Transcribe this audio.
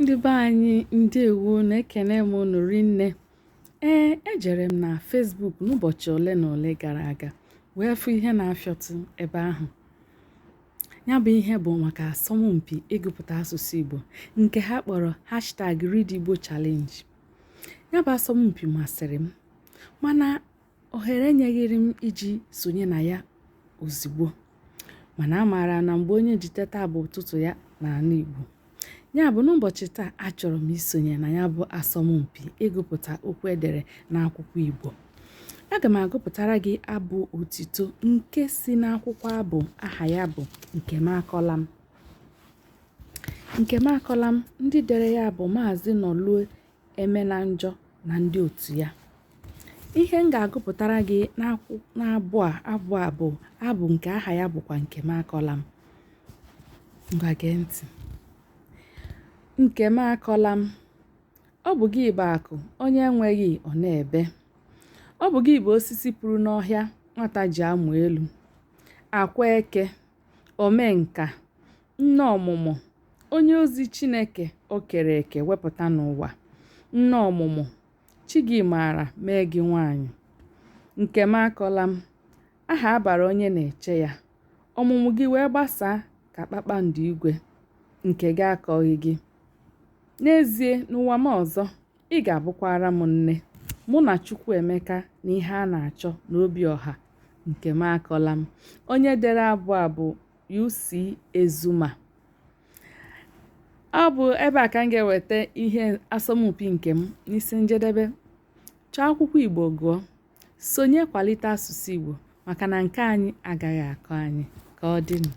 Ndị be anyị ndewo na-ekene m unu rinne. Ejere m na Facebook n'ụbọchị ole na ole gara aga wee fụ ihe na-afịọtụ ebe ahụ. Ya bụ ihe bụ maka asọmpi ịgụpụta asụsụ Igbo nke ha kpọrọ #ReadIgbo Challenge. Ya bụ asọmpi masịrị m, mana ohere enyeghịrị m iji sonye na ya ozigbo. Mana amaara na mgbe onye ji teta bụ ụtụtụ ya n'ala Igbo. Ya bụ n'ụbọchị taa achọrọ m isonye na ya bụ asọmpi ịgụpụta okwu edere n'akwụkwọ Igbo. Aga m agụpụtara gị abụ otito nke si n'akwụkwọ abụ aha ya bụ Nkemakọlam. Nkemakọlam ndị dere ya bụ Maazị Nọluo Emenanjọ na ndị otu ya. Ihe m ga-agụpụtara gị n'abụ a bụ abụ nke aha ya bụkwa Nkemakọlam. Ngwa gee ntị. Nkemakọlam, ọ bụ gị bụ akụ onye enweghị ọ na-ebe. Ọ bụ gị bụ osisi pụrụ n'ọhịa nwata ji amụ elu. Akwa eke, omenka, nne ọmụmụ, onye ozi Chineke o kere eke wepụta n'ụwa. Nne ọmụmụ, chi gị maara mee gị nwaanyị. Nkemakọlam, aha abara onye na-eche ya. Ọmụmụ gị wee gbasaa ka kpakpando igwe nke gị akọghị gị. N'ezie n'ụwa m ọzọ, ị ga-abụkwara m nne, mụ na Chukwuemeka na ihe a na-achọ n'obi ọha. Nkemakọlam. Onye dere abụ a bụ UC Ezuma. Ọ bụ ebe a ka m ga-eweta ihe asọmpi nke m n'isi njedebe. Chọọ akwụkwọ Igbo gụọ, sonye kwalite asụsụ Igbo maka na nke anyị agaghị akọ anyị. Ka ọ dịnụ.